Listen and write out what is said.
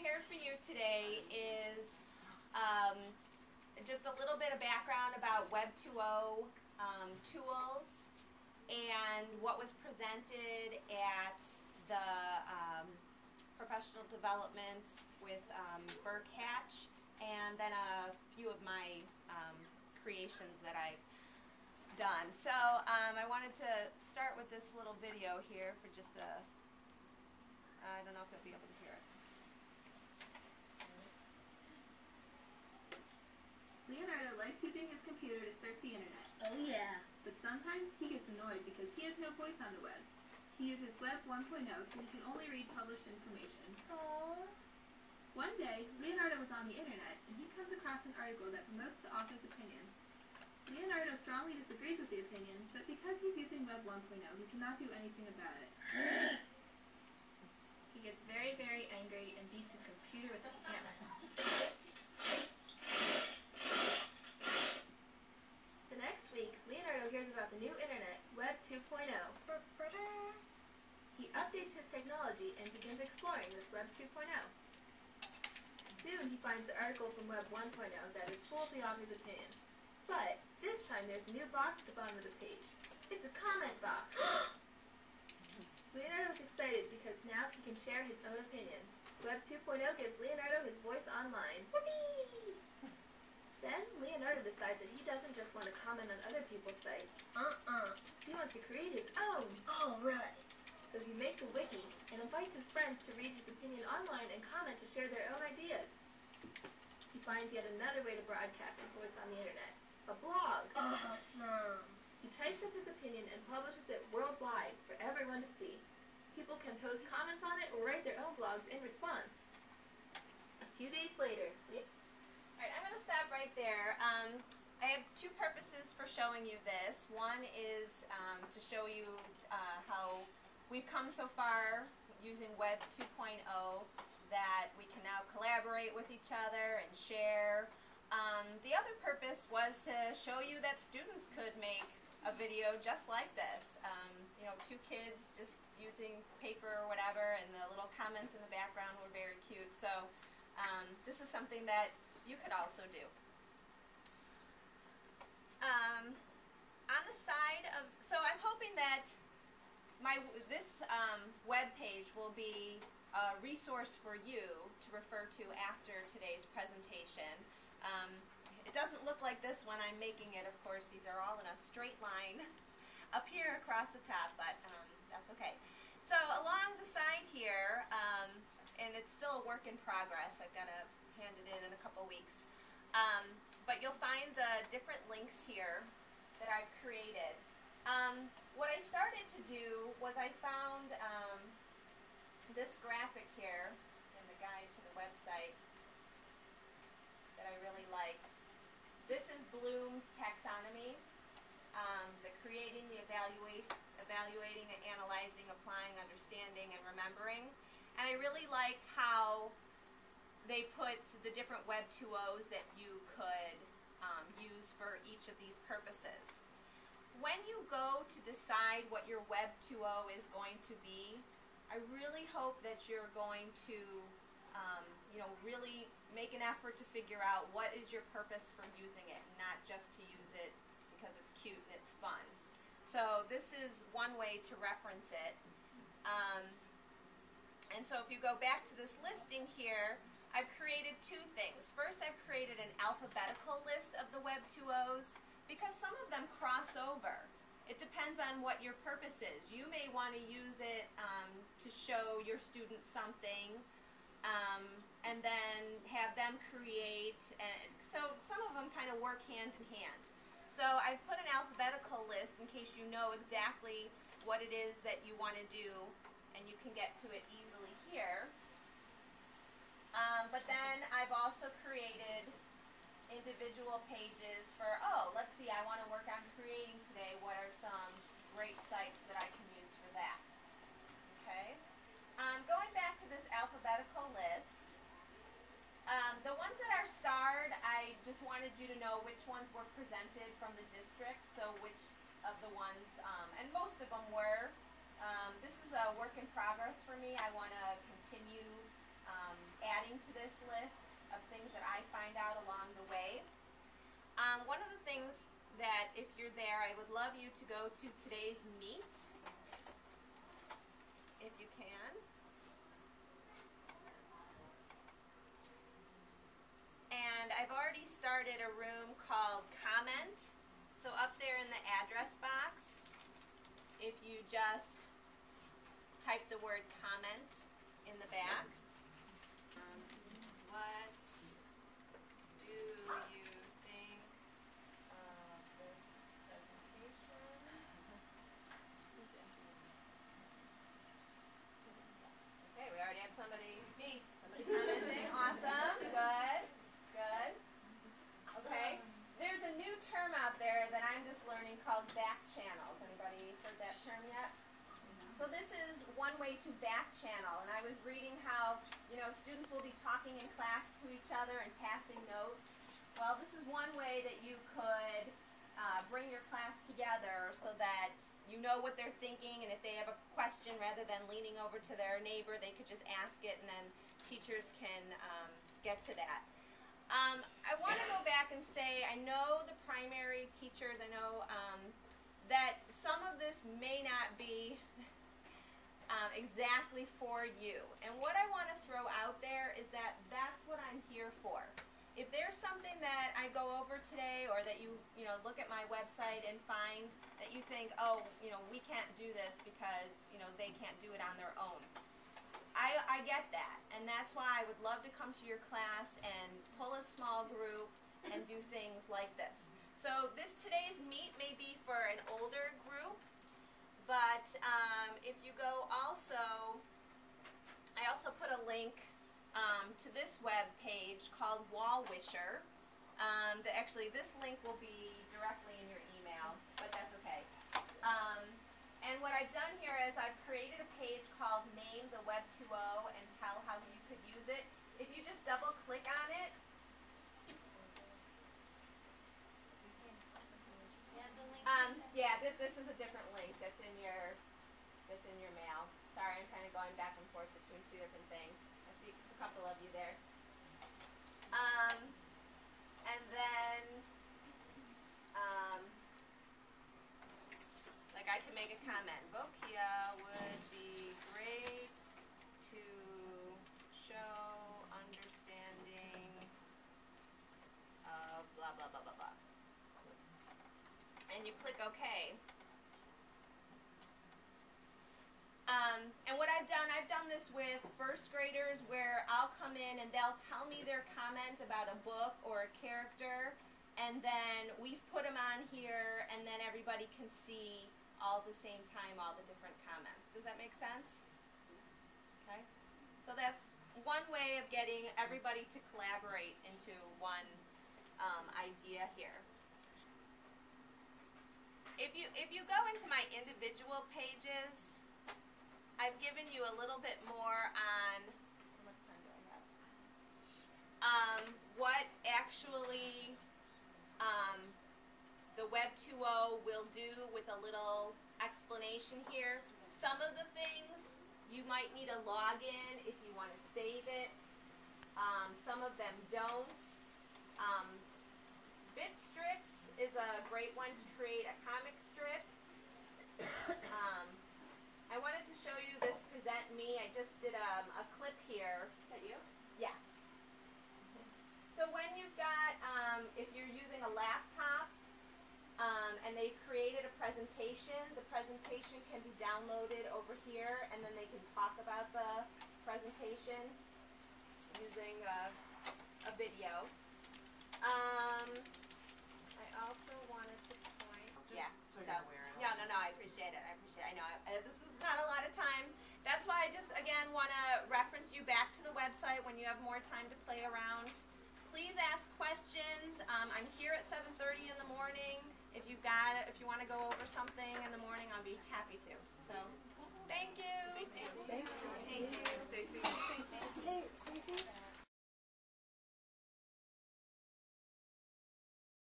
prepared for you today is just a little bit of background about Web 2.0 tools and what was presented at the professional development with Burke Hatch, and then a few of my creations that I've done. So I wanted to start with this little video here for just I don't know if you'll be able to hear it. Leonardo likes using his computer to surf the internet. Oh yeah. But sometimes he gets annoyed because he has no voice on the web. He uses Web 1.0 so he can only read published information. Aww. One day, Leonardo was on the internet and he comes across an article that promotes the author's opinion. Leonardo strongly disagrees with the opinion, but because he's using Web 1.0, he cannot do anything about it. He gets very, very angry and beats his computer with a hammer. The next week, Leonardo hears about the new internet, Web 2.0. He updates his technology and begins exploring this Web 2.0. Soon he finds the article from Web 1.0 that is full of the author's opinion. But this time there's a new box at the bottom of the page. It's a comment box. Leonardo is excited because now he can share his own opinion. Web 2.0 gives Leonardo his voice online. Whoopee! Then Leonardo decides that he doesn't just want to comment on other people's sites. He wants to create his own. All right. So he makes a wiki and invites his friends to read his opinion online and comment to share their own ideas. He finds yet another way to broadcast his voice on the internet. A blog. Awesome. He types up his opinion and publishes it worldwide for everyone to see. People can post comments on it or write their own blogs in response. A few days later. Alright, I'm going to stop right there. I have two purposes for showing you this. One is to show you how we've come so far using Web 2.0 that we can now collaborate with each other and share. The other purpose was to show you that students could make a video just like this. You know, two kids just using paper or whatever, and the little comments in the background were very cute. So this is something that you could also do. On the side of, so I'm hoping that this web page will be a resource for you to refer to after today's presentation. It doesn't look like this when I'm making it, of course. These are all in a straight line up here across the top, but that's okay. So along the side here, and it's still a work in progress. I've got to hand it in a couple weeks. But you'll find the different links here that I've created. What I started to do was I found this graphic here in the guide to the website that I really liked. This is Bloom's taxonomy, the creating, the evaluating, and analyzing, applying, understanding, and remembering. And I really liked how they put the different Web 2.0s that you could use for each of these purposes. When you go to decide what your Web 2.0 is going to be, I really hope that you're going to you know, really make an effort to figure out what is your purpose for using it, not just to use it because it's cute and it's fun. So this is one way to reference it. And so if you go back to this listing here, I've created two things. First, I've created an alphabetical list of the Web 2.0s because some of them cross over. It depends on what your purpose is. You may want to use it to show your students something, and then have them create. And so some of them kind of work hand in hand. So I've put an alphabetical list in case you know exactly what it is that you want to do, and you can get to it easily here. But then I've also created individual pages for, oh, let's see, I want to work on creating today. What are some great sites that I can use for that? Okay. Going back to this alphabetical list, the ones that are starred, I just wanted you to know which ones were presented from the district, so which of the ones, and most of them were. This is a work in progress for me. I want to continue adding to this list of things that I find out along the way. One of the things that, if you're there, I would love you to go to today's meet, if you can. And I've already started a room called Comment. So up there in the address box, if you just type the word comment in the back. What do you think of this presentation? Okay, we already have somebody commenting. Awesome. Good. Good. Okay. There's a new term out there that I'm just learning called back channels. Anybody heard that term yet? So this is one way to back channel, and I was reading how, students will be talking in class to each other and passing notes. Well, this is one way that you could bring your class together so that you know what they're thinking, and if they have a question, rather than leaning over to their neighbor, they could just ask it, and then teachers can get to that. I want to go back and say, I know the primary teachers, I know that some of this may not be exactly for you. And what I want to throw out there is that that's what I'm here for. If there's something that I go over today, or that you look at my website and find that you think, oh, we can't do this because, they can't do it on their own. I get that, and that's why I would love to come to your class and pull a small group and do things like this. So today's meet may be for an older group, but if you go also, I also put a link to this web page called Wallwisher. Actually, this link will be directly in your email, but that's okay. And what I've done here is I've created a page called Name the Web 2.0 and tell how you could use it. If you just double click on it, this is a different link that's in your mail. Sorry, I'm kind of going back and forth between two different things. I see a couple of you there. And then I can make a comment. Vokia would be great to show understanding of blah, blah, blah, blah, blah. And you click OK. And what I've done this with first graders, where I'll come in and they'll tell me their comment about a book or a character, and then we've put them on here, and then everybody can see all at the same time all the different comments. Does that make sense? Okay. So that's one way of getting everybody to collaborate into one idea here. If you go into my individual pages, I've given you a little bit more on how much time do I have? What actually the Web 2.0 will do, with a little explanation here. Some of the things you might need a login if you want to save it. Some of them don't. Bitstrips is a great one to create a comic strip. I wanted to show you this Present Me. I just did a clip here. Is that you? Yeah. So when you've got, if you're using a laptop, and they created a presentation, the presentation can be downloaded over here, and then they can talk about the presentation using a video. I also wanted to point, So you're aware of it. Yeah, no, I appreciate it. I know this is not a lot of time. That's why I just, again, want to reference you back to the website when you have more time to play around. Please ask questions. I'm here at 7:30 in the morning. If you want to go over something in the morning, I'll be happy to. So, thank you. Thanks, Stacy. Hey, Stacy.